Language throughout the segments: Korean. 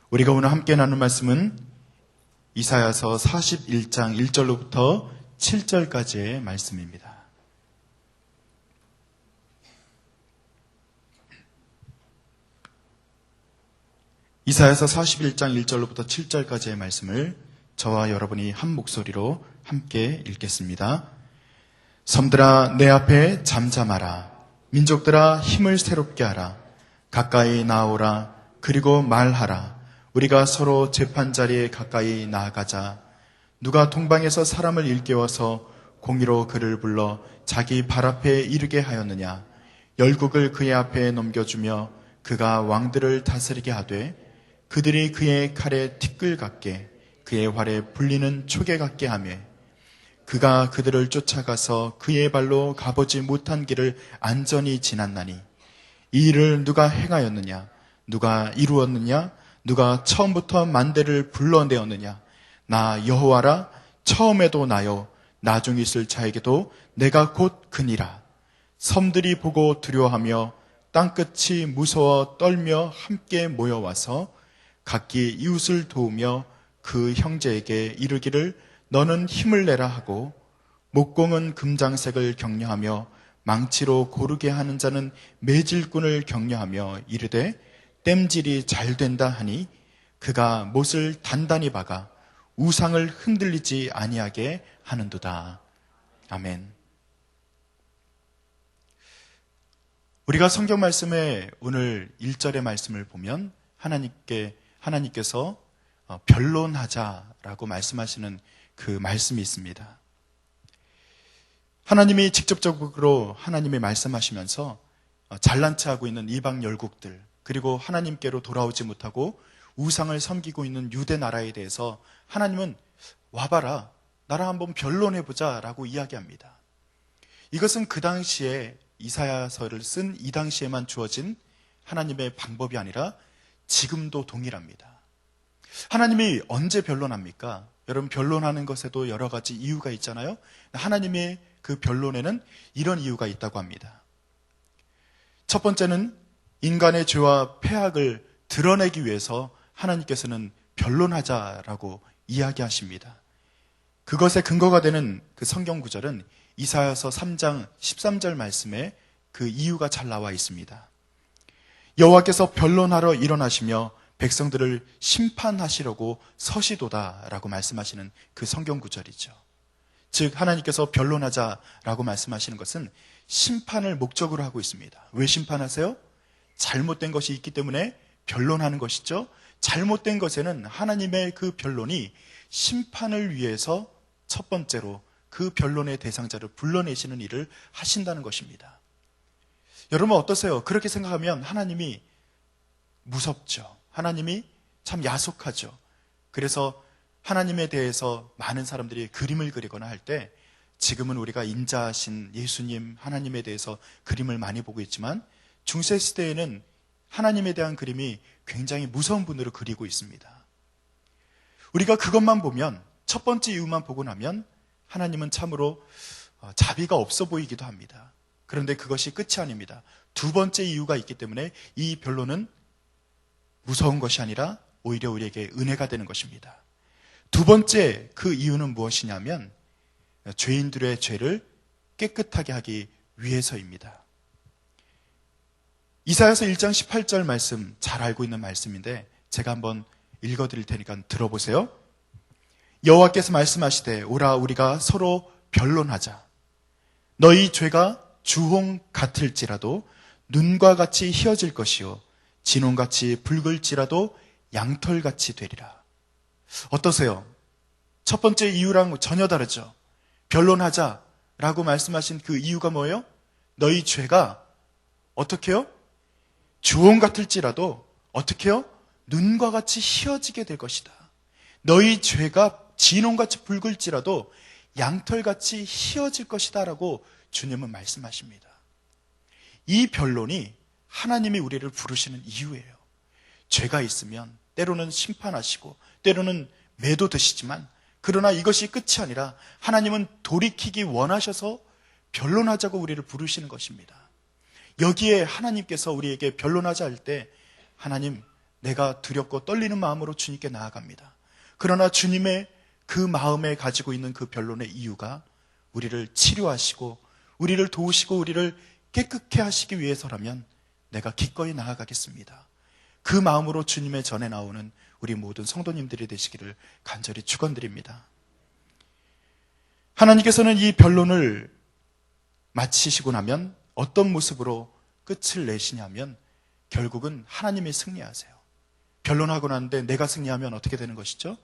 우리가 오늘 함께 나눌 말씀은 이사야서 41장 1절로부터 7절까지의 말씀입니다. 이사야서 41장 1절로부터 7절까지의 말씀을 저와 여러분이 한 목소리로 함께 읽겠습니다. 섬들아 내 앞에 잠잠하라. 민족들아 힘을 새롭게 하라. 가까이 나오라. 그리고 말하라. 우리가 서로 재판자리에 가까이 나아가자. 누가 동방에서 사람을 일깨워서 공의로 그를 불러 자기 발 앞에 이르게 하였느냐. 열국을 그의 앞에 넘겨주며 그가 왕들을 다스리게 하되 그들이 그의 칼에 티끌 같게 그의 활에 불리는 초계 같게 하며 그가 그들을 쫓아가서 그의 발로 가보지 못한 길을 안전히 지났나니 이 일을 누가 행하였느냐? 누가 이루었느냐? 누가 처음부터 만대를 불러내었느냐? 나 여호와라. 처음에도 나요. 나중 있을 자에게도 내가 곧 그니라. 섬들이 보고 두려워하며 땅끝이 무서워 떨며 함께 모여와서 각기 이웃을 도우며 그 형제에게 이르기를 너는 힘을 내라 하고 목공은 금장색을 격려하며 망치로 고르게 하는 자는 매질꾼을 격려하며 이르되 땜질이 잘 된다 하니 그가 못을 단단히 박아 우상을 흔들리지 아니하게 하는도다. 아멘. 우리가 성경 말씀의 오늘 1절의 말씀을 보면 하나님께서 변론하자라고 말씀하시는 그 말씀이 있습니다. 하나님이 직접적으로 하나님이 말씀하시면서 잘난 체하고 있는 이방 열국들 그리고 하나님께로 돌아오지 못하고 우상을 섬기고 있는 유대 나라에 대해서 하나님은 와봐라 나랑 한번 변론해보자 라고 이야기합니다. 이것은 그 당시에 이사야서를 쓴 이 당시에만 주어진 하나님의 방법이 아니라 지금도 동일합니다. 하나님이 언제 변론합니까? 여러분 변론하는 것에도 여러 가지 이유가 있잖아요. 하나님의 그 변론에는 이런 이유가 있다고 합니다. 첫 번째는 인간의 죄와 패악을 드러내기 위해서 하나님께서는 변론하자라고 이야기하십니다. 그것의 근거가 되는 그 성경 구절은 이사야서 3장 13절 말씀에 그 이유가 잘 나와 있습니다. 여호와께서 변론하러 일어나시며 백성들을 심판하시려고 서시도다라고 말씀하시는 그 성경 구절이죠. 즉 하나님께서 변론하자라고 말씀하시는 것은 심판을 목적으로 하고 있습니다. 왜 심판하세요? 잘못된 것이 있기 때문에 변론하는 것이죠. 잘못된 것에는 하나님의 그 변론이 심판을 위해서 첫 번째로 그 변론의 대상자를 불러내시는 일을 하신다는 것입니다. 여러분 어떠세요? 그렇게 생각하면 하나님이 무섭죠. 하나님이 참 야속하죠. 그래서 하나님에 대해서 많은 사람들이 그림을 그리거나 할 때 지금은 우리가 인자하신 예수님 하나님에 대해서 그림을 많이 보고 있지만 중세시대에는 하나님에 대한 그림이 굉장히 무서운 분으로 그리고 있습니다. 우리가 그것만 보면 첫 번째 이유만 보고 나면 하나님은 참으로 자비가 없어 보이기도 합니다. 그런데 그것이 끝이 아닙니다. 두 번째 이유가 있기 때문에 이 변론은 무서운 것이 아니라 오히려 우리에게 은혜가 되는 것입니다. 두 번째 그 이유는 무엇이냐면 죄인들의 죄를 깨끗하게 하기 위해서입니다. 이사야서 1장 18절 말씀 잘 알고 있는 말씀인데 제가 한번 읽어드릴 테니까 들어보세요. 여호와께서 말씀하시되 오라 우리가 서로 변론하자. 너희 죄가 주홍 같을지라도 눈과 같이 희어질 것이요 진홍같이 붉을지라도 양털같이 되리라. 어떠세요? 첫 번째 이유랑 전혀 다르죠. 변론하자라고 말씀하신 그 이유가 뭐예요? 너희 죄가 어떻게 해요? 주홍 같을지라도 어떻게 해요? 눈과 같이 희어지게 될 것이다. 너희 죄가 진홍같이 붉을지라도 양털같이 희어질 것이다 라고 주님은 말씀하십니다. 이 변론이 하나님이 우리를 부르시는 이유예요. 죄가 있으면 때로는 심판하시고 때로는 매도 드시지만 그러나 이것이 끝이 아니라 하나님은 돌이키기 원하셔서 변론하자고 우리를 부르시는 것입니다. 여기에 하나님께서 우리에게 변론하자 할 때 하나님 내가 두렵고 떨리는 마음으로 주님께 나아갑니다. 그러나 주님의 그 마음에 가지고 있는 그 변론의 이유가 우리를 치료하시고 우리를 도우시고 우리를 깨끗게 하시기 위해서라면 내가 기꺼이 나아가겠습니다. 그 마음으로 주님의 전에 나오는 우리 모든 성도님들이 되시기를 간절히 축원드립니다. 하나님께서는 이 변론을 마치시고 나면 어떤 모습으로 끝을 내시냐면 결국은 하나님이 승리하세요. 변론하고 났는데 내가 승리하면 어떻게 되는 것이죠?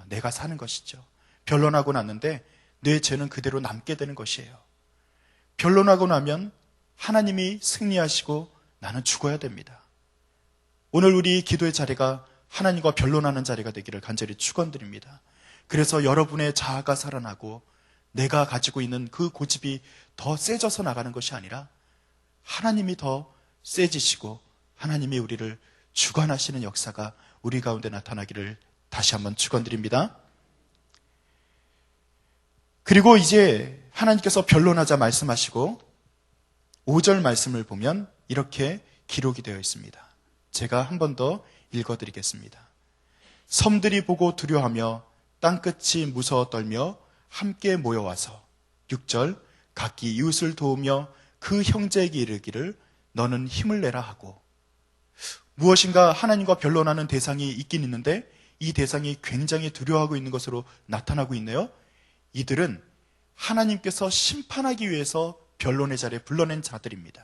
내가 사는 것이죠. 변론하고 났는데 내 죄는 그대로 남게 되는 것이에요. 변론하고 나면 하나님이 승리하시고 나는 죽어야 됩니다. 오늘 우리 기도의 자리가 하나님과 변론하는 자리가 되기를 간절히 축원드립니다. 그래서 여러분의 자아가 살아나고 내가 가지고 있는 그 고집이 더 세져서 나가는 것이 아니라 하나님이 더 세지시고 하나님이 우리를 주관하시는 역사가 우리 가운데 나타나기를 다시 한번 축원드립니다. 그리고 이제 하나님께서 변론하자 말씀하시고 5절 말씀을 보면 이렇게 기록이 되어 있습니다. 제가 한 번 더 읽어드리겠습니다. 섬들이 보고 두려워하며 땅끝이 무서워 떨며 함께 모여와서 6절 각기 이웃을 도우며 그 형제에게 이르기를 너는 힘을 내라 하고 무엇인가 하나님과 변론하는 대상이 있긴 있는데 이 대상이 굉장히 두려워하고 있는 것으로 나타나고 있네요. 이들은 하나님께서 심판하기 위해서 변론의 자리에 불러낸 자들입니다.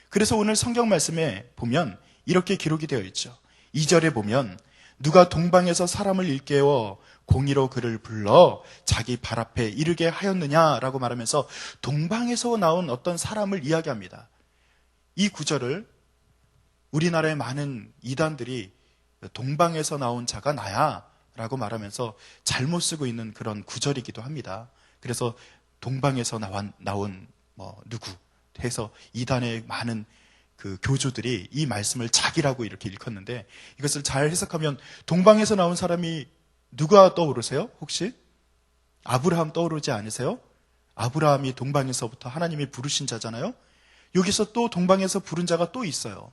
그래서 오늘 성경 말씀에 보면 이렇게 기록이 되어 있죠. 2절에 보면 누가 동방에서 사람을 일깨워 공의로 그를 불러 자기 발 앞에 이르게 하였느냐라고 말하면서 동방에서 나온 어떤 사람을 이야기합니다. 이 구절을 우리나라의 많은 이단들이 동방에서 나온 자가 나야 라고 말하면서 잘못 쓰고 있는 그런 구절이기도 합니다. 그래서 동방에서 나온 누구 해서 이단의 많은 그 교주들이 이 말씀을 자기라고 이렇게 읽었는데 이것을 잘 해석하면 동방에서 나온 사람이 누가 떠오르세요? 혹시? 아브라함 떠오르지 않으세요? 아브라함이 동방에서부터 하나님이 부르신 자잖아요. 여기서 또 동방에서 부른 자가 또 있어요.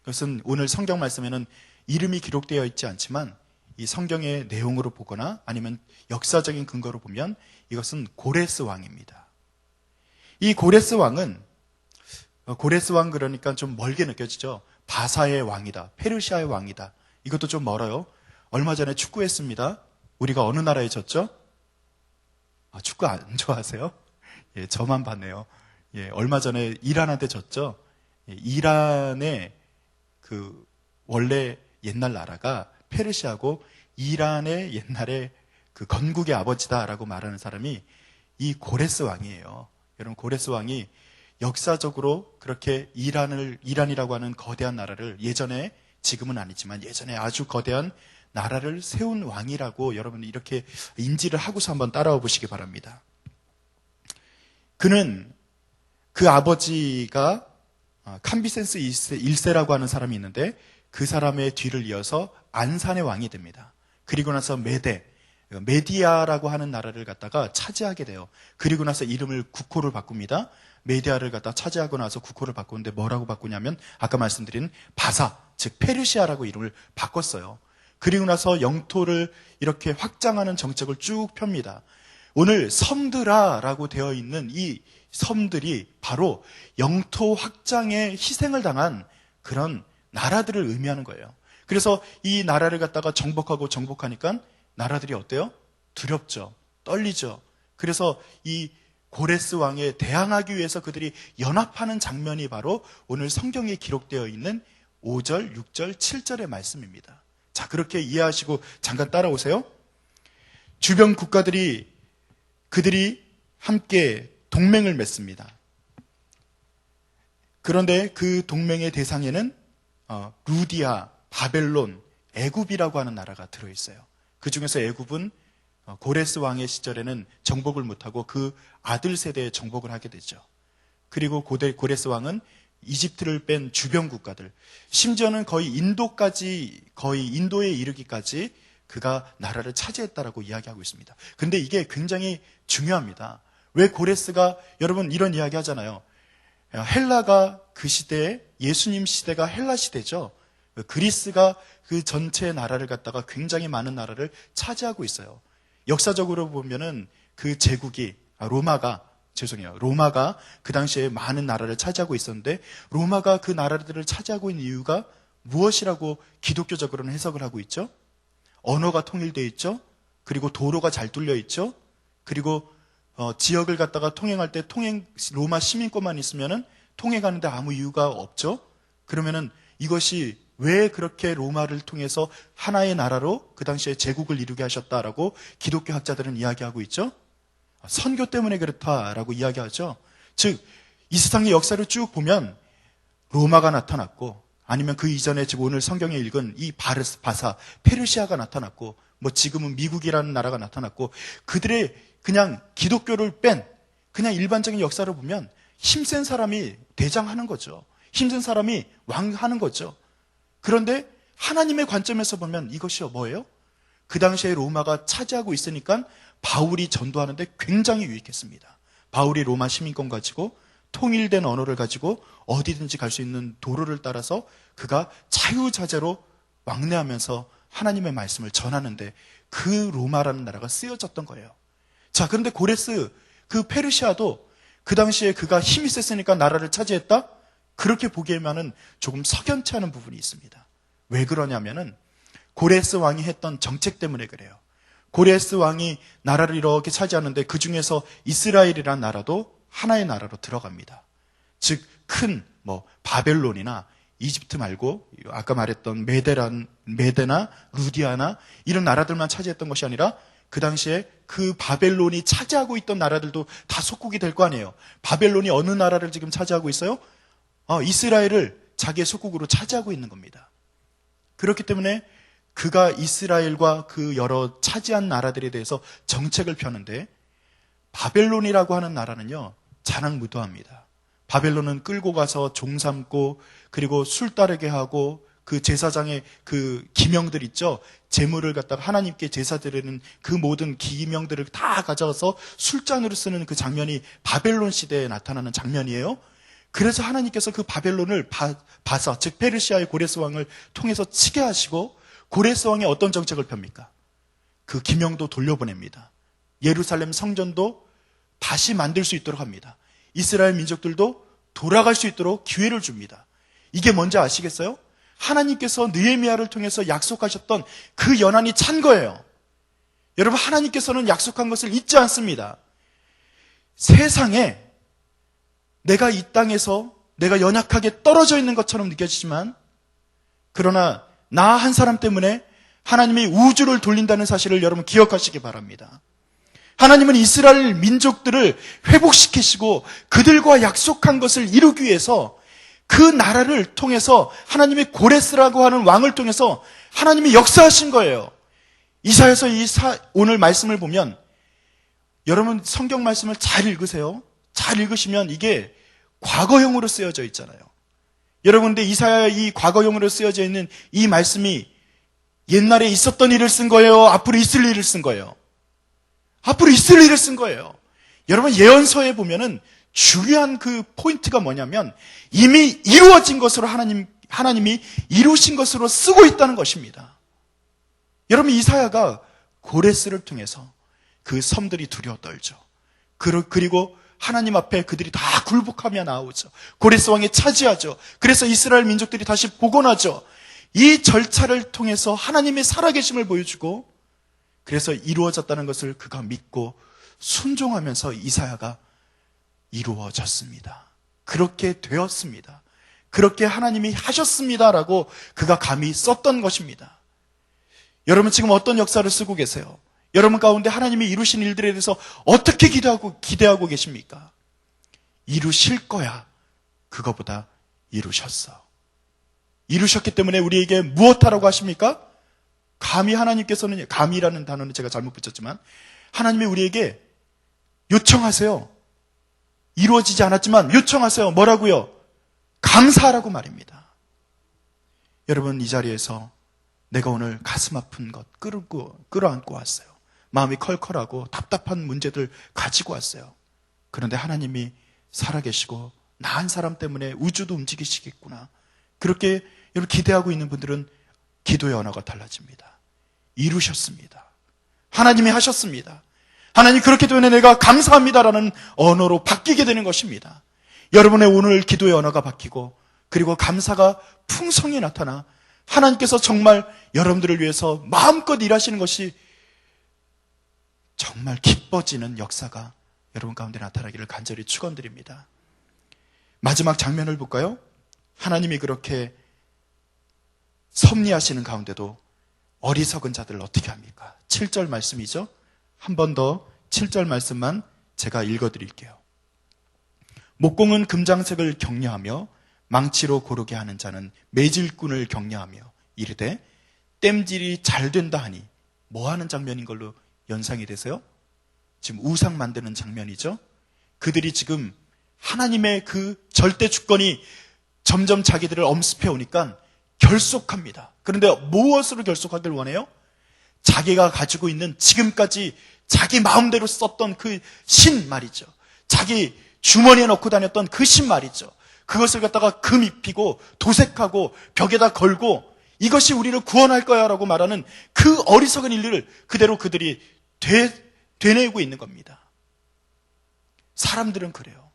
그것은 오늘 성경 말씀에는 이름이 기록되어 있지 않지만 이 성경의 내용으로 보거나 아니면 역사적인 근거로 보면 이것은 고레스 왕입니다. 이 고레스 왕은 고레스 왕 그러니까 좀 멀게 느껴지죠. 바사의 왕이다. 페르시아의 왕이다. 이것도 좀 멀어요. 얼마 전에 축구했습니다. 우리가 어느 나라에 졌죠? 축구 안 좋아하세요? 예, 저만 봤네요. 예, 얼마 전에 이란한테 졌죠? 예, 이란의 그 원래 옛날 나라가 페르시아고 이란의 옛날에 그 건국의 아버지다라고 말하는 사람이 이 고레스 왕이에요. 여러분 고레스 왕이 역사적으로 그렇게 이란이라고 하는 거대한 나라를 예전에 지금은 아니지만 예전에 아주 거대한 나라를 세운 왕이라고 여러분 이렇게 인지를 하고서 한번 따라와 보시기 바랍니다. 그는 그 아버지가 캄비센스 1세라고 하는 사람이 있는데 그 사람의 뒤를 이어서 안산의 왕이 됩니다. 그리고 나서 메디아라고 하는 나라를 갖다가 차지하게 돼요. 그리고 나서 이름을 국호를 바꿉니다. 메디아를 갖다 차지하고 나서 국호를 바꾸는데 뭐라고 바꾸냐면 아까 말씀드린 바사, 즉 페르시아라고 이름을 바꿨어요. 그리고 나서 영토를 이렇게 확장하는 정책을 쭉 펴니다. 오늘 섬드라라고 되어 있는 이 섬들이 바로 영토 확장에 희생을 당한 그런 나라들을 의미하는 거예요. 그래서 이 나라를 갖다가 정복하니까 나라들이 어때요? 두렵죠. 떨리죠. 그래서 이 고레스 왕에 대항하기 위해서 그들이 연합하는 장면이 바로 오늘 성경에 기록되어 있는 5절, 6절, 7절의 말씀입니다. 자, 그렇게 이해하시고 잠깐 따라오세요. 주변 국가들이 그들이 함께 동맹을 맺습니다. 그런데 그 동맹의 대상에는 루디아, 바벨론, 애굽이라고 하는 나라가 들어있어요. 그 중에서 애굽은 고레스 왕의 시절에는 정복을 못하고 그 아들 세대에 정복을 하게 되죠. 그리고 고레스 왕은 이집트를 뺀 주변 국가들, 심지어는 거의 인도에 이르기까지 그가 나라를 차지했다라고 이야기하고 있습니다. 근데 이게 굉장히 중요합니다. 왜 고레스가, 여러분 이런 이야기 하잖아요. 헬라가 그 시대에 예수님 시대가 헬라 시대죠. 그리스가 그 전체 나라를 갖다가 굉장히 많은 나라를 차지하고 있어요. 역사적으로 보면은 그 제국이 로마가 그 당시에 많은 나라를 차지하고 있었는데 로마가 그 나라들을 차지하고 있는 이유가 무엇이라고 기독교적으로는 해석을 하고 있죠? 언어가 통일되어 있죠? 그리고 도로가 잘 뚫려 있죠? 그리고 지역을 갖다가 통행할 때 로마 시민권만 있으면은 통행하는데 아무 이유가 없죠? 그러면은 이것이 왜 그렇게 로마를 통해서 하나의 나라로 그 당시에 제국을 이루게 하셨다라고 기독교 학자들은 이야기하고 있죠? 선교 때문에 그렇다라고 이야기하죠. 즉, 이 세상의 역사를 쭉 보면 로마가 나타났고 아니면 그 이전에 지금 오늘 성경에 읽은 이 바사, 페르시아가 나타났고 지금은 미국이라는 나라가 나타났고 그들의 그냥 기독교를 뺀 그냥 일반적인 역사를 보면 힘센 사람이 대장하는 거죠. 힘든 사람이 왕하는 거죠. 그런데 하나님의 관점에서 보면 이것이 뭐예요? 그 당시에 로마가 차지하고 있으니까 바울이 전도하는데 굉장히 유익했습니다. 바울이 로마 시민권 가지고 통일된 언어를 가지고 어디든지 갈 수 있는 도로를 따라서 그가 자유자재로 왕래하면서 하나님의 말씀을 전하는데 그 로마라는 나라가 쓰여졌던 거예요. 자, 그런데 고레스, 그 페르시아도 그 당시에 그가 힘이 셌으니까 나라를 차지했다? 그렇게 보기에만은 조금 석연치 않은 부분이 있습니다. 왜 그러냐면은 고레스 왕이 했던 정책 때문에 그래요. 고레스 왕이 나라를 이렇게 차지하는데 그 중에서 이스라엘이라는 나라도 하나의 나라로 들어갑니다. 즉, 큰 바벨론이나 이집트 말고 아까 말했던 메데나 루디아나 이런 나라들만 차지했던 것이 아니라 그 당시에 그 바벨론이 차지하고 있던 나라들도 다 속국이 될 거 아니에요. 바벨론이 어느 나라를 지금 차지하고 있어요? 이스라엘을 자기의 속국으로 차지하고 있는 겁니다. 그렇기 때문에 그가 이스라엘과 그 여러 차지한 나라들에 대해서 정책을 펴는데 바벨론이라고 하는 나라는요, 자랑무도합니다. 바벨론은 끌고 가서 종 삼고 그리고 술 따르게 하고 그 제사장의 그 기명들 있죠. 제물을 갖다가 하나님께 제사 드리는 그 모든 기명들을 다 가져가서 술잔으로 쓰는 그 장면이 바벨론 시대에 나타나는 장면이에요. 그래서 하나님께서 그 바벨론을 바사, 즉 페르시아의 고레스 왕을 통해서 치게 하시고 고레스 왕이 어떤 정책을 펴니까? 그 기명도 돌려보냅니다. 예루살렘 성전도 다시 만들 수 있도록 합니다. 이스라엘 민족들도 돌아갈 수 있도록 기회를 줍니다. 이게 뭔지 아시겠어요? 하나님께서 느헤미야를 통해서 약속하셨던 그 연한이 찬 거예요. 여러분, 하나님께서는 약속한 것을 잊지 않습니다. 세상에 내가 이 땅에서 내가 연약하게 떨어져 있는 것처럼 느껴지지만 그러나 나 한 사람 때문에 하나님이 우주를 돌린다는 사실을 여러분 기억하시기 바랍니다. 하나님은 이스라엘 민족들을 회복시키시고 그들과 약속한 것을 이루기 위해서 그 나라를 통해서 하나님의 고레스라고 하는 왕을 통해서 하나님이 역사하신 거예요. 이사야서 오늘 말씀을 보면 여러분 성경 말씀을 잘 읽으세요. 잘 읽으시면 이게 과거형으로 쓰여져 있잖아요. 여러분, 근데 이사야 이 과거형으로 쓰여져 있는 이 말씀이 옛날에 있었던 일을 쓴 거예요? 앞으로 있을 일을 쓴 거예요? 앞으로 있을 일을 쓴 거예요. 여러분, 예언서에 보면은 중요한 그 포인트가 뭐냐면 이미 이루어진 것으로 하나님이 이루신 것으로 쓰고 있다는 것입니다. 여러분, 이사야가 고레스를 통해서 그 섬들이 두려워 떨죠. 그리고 하나님 앞에 그들이 다 굴복하며 나오죠. 고레스 왕이 차지하죠. 그래서 이스라엘 민족들이 다시 복원하죠. 이 절차를 통해서 하나님의 살아계심을 보여주고 그래서 이루어졌다는 것을 그가 믿고 순종하면서 이사야가 이루어졌습니다. 그렇게 되었습니다. 그렇게 하나님이 하셨습니다라고 그가 감히 썼던 것입니다. 여러분 지금 어떤 역사를 쓰고 계세요? 여러분 가운데 하나님이 이루신 일들에 대해서 어떻게 기대하고 계십니까? 이루실 거야. 그거보다 이루셨어. 이루셨기 때문에 우리에게 무엇하라고 하십니까? 감히 하나님께서는, 감히라는 단어는 제가 잘못 붙였지만 하나님이 우리에게 요청하세요. 이루어지지 않았지만 요청하세요. 뭐라고요? 감사하라고 말입니다. 여러분 이 자리에서 내가 오늘 가슴 아픈 것 끌어안고 왔어요. 마음이 컬컬하고 답답한 문제들 가지고 왔어요. 그런데 하나님이 살아계시고 나 한 사람 때문에 우주도 움직이시겠구나. 그렇게 여러분 기대하고 있는 분들은 기도의 언어가 달라집니다. 이루셨습니다. 하나님이 하셨습니다. 하나님 그렇기 때문에 내가 감사합니다라는 언어로 바뀌게 되는 것입니다. 여러분의 오늘 기도의 언어가 바뀌고 그리고 감사가 풍성히 나타나 하나님께서 정말 여러분들을 위해서 마음껏 일하시는 것이 정말 기뻐지는 역사가 여러분 가운데 나타나기를 간절히 축원드립니다. 마지막 장면을 볼까요? 하나님이 그렇게 섭리하시는 가운데도 어리석은 자들을 어떻게 합니까? 7절 말씀이죠. 한 번 더 7절 말씀만 제가 읽어드릴게요. 목공은 금장색을 격려하며 망치로 고르게 하는 자는 매질꾼을 격려하며 이르되 땜질이 잘 된다 하니 뭐 하는 장면인 걸로 연상이 되세요? 지금 우상 만드는 장면이죠. 그들이 지금 하나님의 그 절대 주권이 점점 자기들을 엄습해 오니까 결속합니다. 그런데 무엇으로 결속하길 원해요? 자기가 가지고 있는 지금까지 자기 마음대로 썼던 그 신 말이죠. 자기 주머니에 넣고 다녔던 그 신 말이죠. 그것을 갖다가 금 입히고 도색하고 벽에다 걸고 이것이 우리를 구원할 거야 라고 말하는 그 어리석은 일을 그대로 그들이 되뇌고 있는 겁니다. 사람들은 그래요.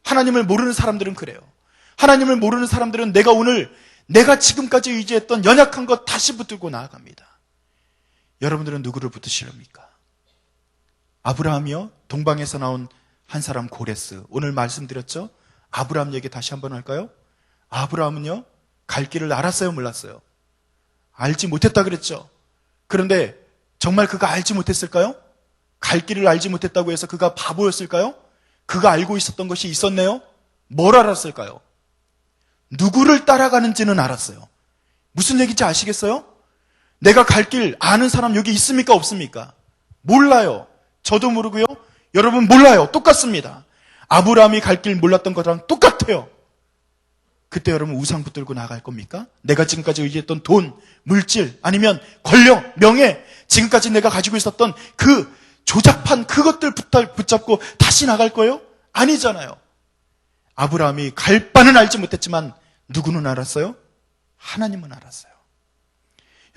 하나님을 모르는 사람들은 그래요. 하나님을 모르는 사람들은 내가 지금까지 의지했던 연약한 것 다시 붙들고 나아갑니다. 여러분들은 누구를 붙드시렵니까? 아브라함이요? 동방에서 나온 한 사람 고레스. 오늘 말씀드렸죠? 아브라함 얘기 다시 한번 할까요? 아브라함은요? 갈 길을 알았어요? 몰랐어요? 알지 못했다 그랬죠? 그런데 정말 그가 알지 못했을까요? 갈 길을 알지 못했다고 해서 그가 바보였을까요? 그가 알고 있었던 것이 있었네요? 뭘 알았을까요? 누구를 따라가는지는 알았어요. 무슨 얘기인지 아시겠어요? 내가 갈 길 아는 사람 여기 있습니까? 없습니까? 몰라요. 저도 모르고요. 여러분 몰라요. 똑같습니다. 아브라함이 갈 길 몰랐던 것랑 똑같아요. 그때 여러분 우상 붙들고 나갈 겁니까? 내가 지금까지 의지했던 돈, 물질, 아니면 권력, 명예, 지금까지 내가 가지고 있었던 그 조잡한 그것들 붙잡고 다시 나갈 거예요? 아니잖아요. 아브라함이 갈 바는 알지 못했지만 누구는 알았어요? 하나님은 알았어요.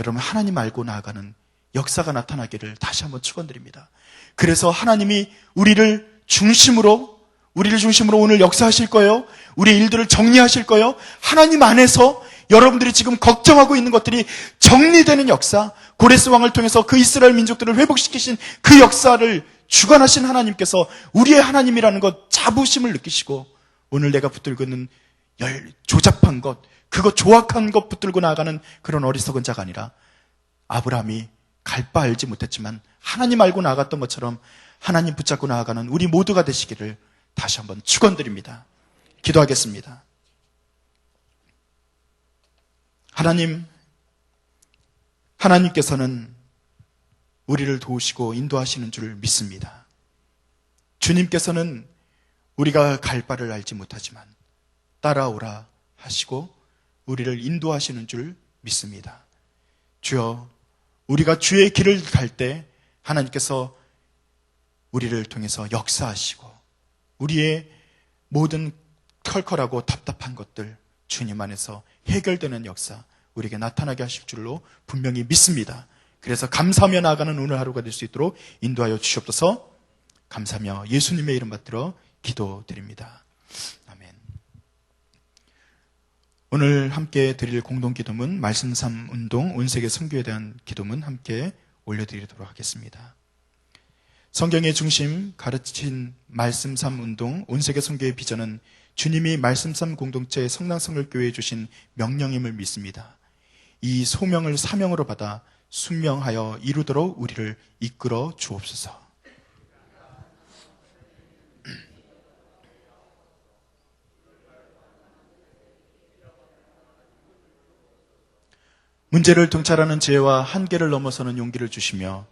여러분 하나님 알고 나아가는 역사가 나타나기를 다시 한번 축원드립니다. 그래서 하나님이 우리를 중심으로 오늘 역사하실 거예요. 우리 일들을 정리하실 거예요. 하나님 안에서 여러분들이 지금 걱정하고 있는 것들이 정리되는 역사, 고레스 왕을 통해서 그 이스라엘 민족들을 회복시키신 그 역사를 주관하신 하나님께서 우리의 하나님이라는 것 자부심을 느끼시고 오늘 내가 붙들고 있는 조잡한 것, 그거 조악한 것 붙들고 나아가는 그런 어리석은 자가 아니라 아브라함이 갈 바 알지 못했지만 하나님 알고 나아갔던 것처럼 하나님 붙잡고 나아가는 우리 모두가 되시기를 다시 한번 축원드립니다. 기도하겠습니다. 하나님께서는 우리를 도우시고 인도하시는 줄 믿습니다. 주님께서는 우리가 갈 바를 알지 못하지만 따라오라 하시고 우리를 인도하시는 줄 믿습니다. 주여, 우리가 주의 길을 갈 때 하나님께서 우리를 통해서 역사하시고 우리의 모든 컬컬하고 답답한 것들 주님 안에서 해결되는 역사 우리에게 나타나게 하실 줄로 분명히 믿습니다. 그래서 감사하며 나아가는 오늘 하루가 될 수 있도록 인도하여 주시옵소서. 감사하며 예수님의 이름 받들어 기도드립니다. 아멘. 오늘 함께 드릴 공동기도문 말씀3 운동 온세계 선교에 대한 기도문 함께 올려드리도록 하겠습니다. 성경의 중심 가르친 말씀3 운동 온세계 선교의 비전은 주님이 말씀3 공동체 성랑성결교회에 주신 명령임을 믿습니다. 이 소명을 사명으로 받아 순명하여 이루도록 우리를 이끌어 주옵소서. 문제를 통찰하는 지혜와 한계를 넘어서는 용기를 주시며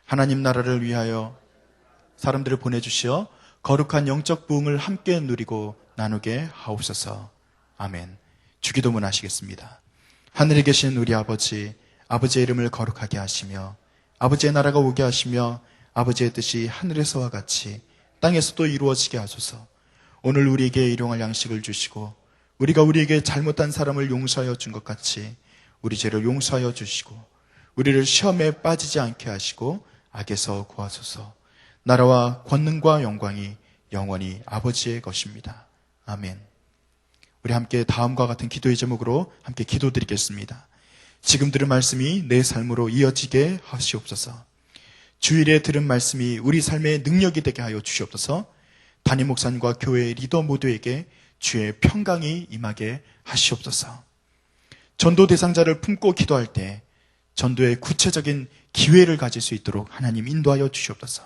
하나님 나라를 위하여 사람들을 보내주시어 거룩한 영적 부흥을 함께 누리고 나누게 하옵소서. 아멘. 주기도문 하시겠습니다. 하늘에 계신 우리 아버지, 아버지의 이름을 거룩하게 하시며 아버지의 나라가 오게 하시며 아버지의 뜻이 하늘에서와 같이 땅에서도 이루어지게 하소서. 오늘 우리에게 일용할 양식을 주시고 우리가 우리에게 잘못한 사람을 용서하여 준 것 같이 우리 죄를 용서하여 주시고 우리를 시험에 빠지지 않게 하시고 악에서 구하소서. 나라와 권능과 영광이 영원히 아버지의 것입니다. 아멘. 우리 함께 다음과 같은 기도의 제목으로 함께 기도드리겠습니다. 지금 들은 말씀이 내 삶으로 이어지게 하시옵소서. 주일에 들은 말씀이 우리 삶의 능력이 되게 하여 주시옵소서. 담임 목사님과 교회 리더 모두에게 주의 평강이 임하게 하시옵소서. 전도 대상자를 품고 기도할 때 전도의 구체적인 기회를 가질 수 있도록 하나님 인도하여 주시옵소서.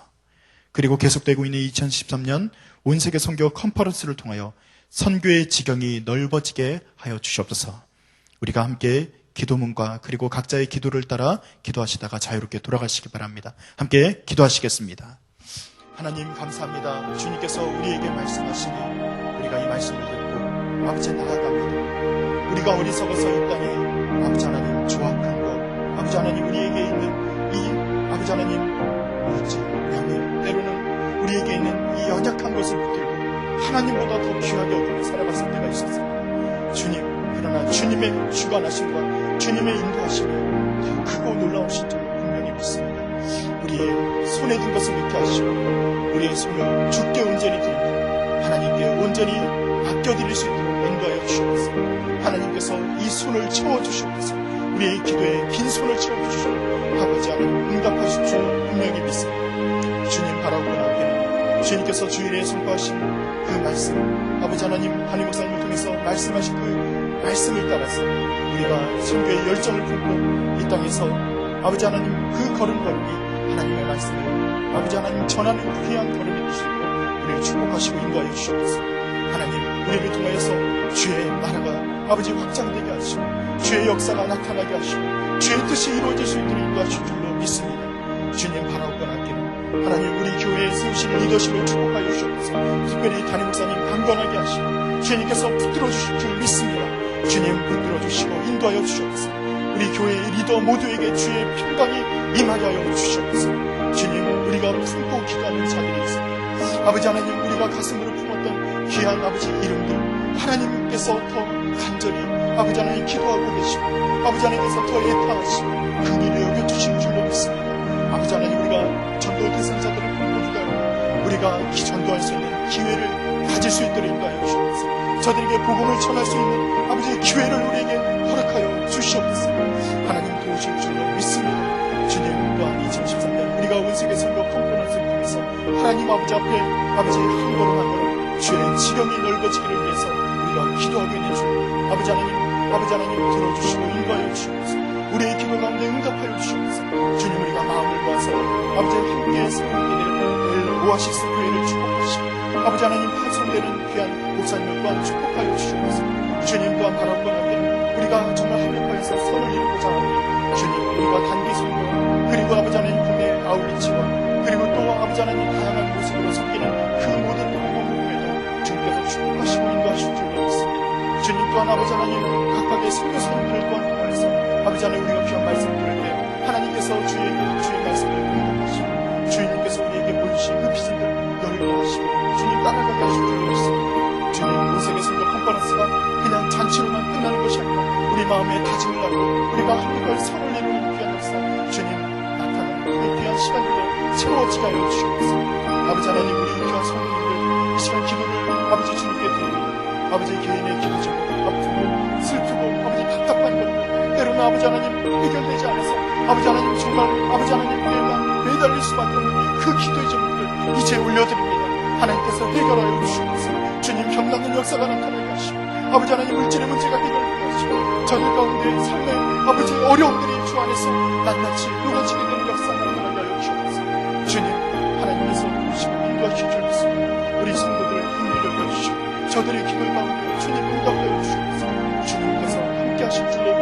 그리고 계속되고 있는 2013년 온세계 선교 컨퍼런스를 통하여 선교의 지경이 넓어지게 하여 주시옵소서. 우리가 함께 기도문과 그리고 각자의 기도를 따라 기도하시다가 자유롭게 돌아가시기 바랍니다. 함께 기도하시겠습니다. 하나님 감사합니다. 주님께서 우리에게 말씀하시니 우리가 이 말씀을 듣고 아버지 나아갑니다. 우리가 어리석어서 이 땅에 아버지 하나님 조악한 것, 아버지 하나님 우리에게 있는 이 아버지 하나님 명예, 때로는 우리에게 있는 이 연약한 것을 붙들고 하나님보다 더 귀하게 여기며 살아갔을 때가 있었습니다. 주님, 그러나 주님의 주관하심과 주님의 인도하심이 더 크고 놀라우신 줄 분명히 믿습니다. 우리의 손에 든 것을 놓게 하시고 우리의 손을 주께 온전히 들고 하나님께 온전히 맡겨드릴 수 있도록 인도하여 주시옵소서. 하나님께서 이 손을 채워주시옵소서. 우리의 기도에 긴 손을 채워주시고 아버지 하나님 응답하실 줄 분명히 믿습니다. 주님 바라고 나오기는 주님께서 주일에 선포하신 그 말씀, 아버지 하나님 담임 목사님을 통해서 말씀하신 그 말씀을 따라서 우리가 선교의 열정을 품고 이 땅에서 아버지 하나님 그 걸음걸음이 하나님의 말씀을 아버지 하나님 전하는 귀한 걸음이 되시고 우리를 축복하시고 인도하여 주시옵소서. 하나님 우리를 통하여서 주의 나라가 아버지 확장되게 하시고 주의 역사가 나타나게 하시고 주의 뜻이 이루어질 수 있도록 인도하실 줄로 믿습니다. 주님 바라옵고 하기를 하나님 우리 교회에 세우신 리더십을 축복하여 주시옵소서. 특별히 담임 목사님 강건하게 하시고 주님께서 붙들어 주실 줄 믿습니다. 주님 붙들어 주시고 인도하여 주시옵소서. 우리 교회의 리더 모두에게 주의 평강이 임하게 하여 주시옵소서. 주님 우리가 품고 기도하는 자들이 있습니다. 아버지 하나님 우리가 가슴으로 품었던 귀한 아버지 이름들 하나님께서 더 간절히 아버지 하나님 기도하고 계시고 아버지 하나님께서 더 애타하시고 그 일을 여겨주신 줄로 믿습니다. 아버지 하나님 우리가 전도 대상자들을 품고 기도하고 우리가 전도할 수 있는 기회를 가질 수 있도록 인도하여 주시옵소서. 저들에게 복음을 전할 수 있는 아버지의 기회를 우리에게 허락하여 주시옵소서. 하나님 도우실 줄로 믿습니다. 주님 또한 2013년 우리가 온세계 선교 컨퍼런스를 통해서 하나님 아버지 앞에 아버지 한 걸음 한 걸음 주의 지경이 넓어지기를 위해서 우리가 기도하고 있는 줄 아버지 하나님 들어주시고 인도하여 주시옵소서. 우리의 기도 가운데 응답하여 주시옵소서. 주님 우리가 마음을 모아서 아버지 함께 세우게 되는 오아시스 교회를 축복하시고 아버지 하나님 파송되는 귀한 목사님을 또한 축복하여 주시옵소서. 주님 또한 바라보나기는 우리가 정말 합력하여서 선을 이루고자 하니 주님 우리가 단기 선거 그리고 아버지 하나님 국내 아울리치와 그리고 또 아버지 하나님 다양한 모습으로 섞이는 그 모든 복음에도 주님께서 축복하시고 인도하실 줄로 믿습니다. 주님 또한 아버지 하나님 각각의 선교사님들을 또한 통해서 아버지 하나님 우리가 귀한 말씀 들을 때 하나님께서 주의 말씀을 응답하시고 주님께서 우리에게 보여주신 그 비전들 열거하시고 주님 따라가게 하실 줄로 믿습니다. 주님 온세계 선교 컨퍼런스가 그냥 잔치로만 끝나는 것이 아니라 우리 마음에 다짐을 하고 우리가 합력할 선을 이루는 귀한 역사 주님 나타나는 그 귀한 시간들로 채워지게 하여 주시옵소서. 아버지 하나님 우리 귀한 성도님들 이 시간 기도를 아버지 주님께 드립니다. 아버지 개인의 기도 제목 아프고 슬프고 아버지 답답한 것들 때로는 아버지 하나님 해결되지 않아서 아버지 하나님 정말 아버지 하나님께만 매달릴 수밖에 없는 그 기도의 제목들 이제 올려드립니다. 하나님께서 해결하여 주시옵소서. 주님 병나는 역사가 나타나게 하시고 아버지 하나님 물질의 문제가 해결되게 하시고 저들 가운데 삶의 아버지 어려움들이 주 안에서 낱낱이 무너지게 되는 역사가 나타나게 하여 주시옵소서. 주님 하나님께서 오시고 인도하실 줄 믿습니다. 우리 성도들을 흥미를 보여주시고 저들의 기도 가운데 주님 응답하여 주시옵소서. 주님께서 함께 하실 줄로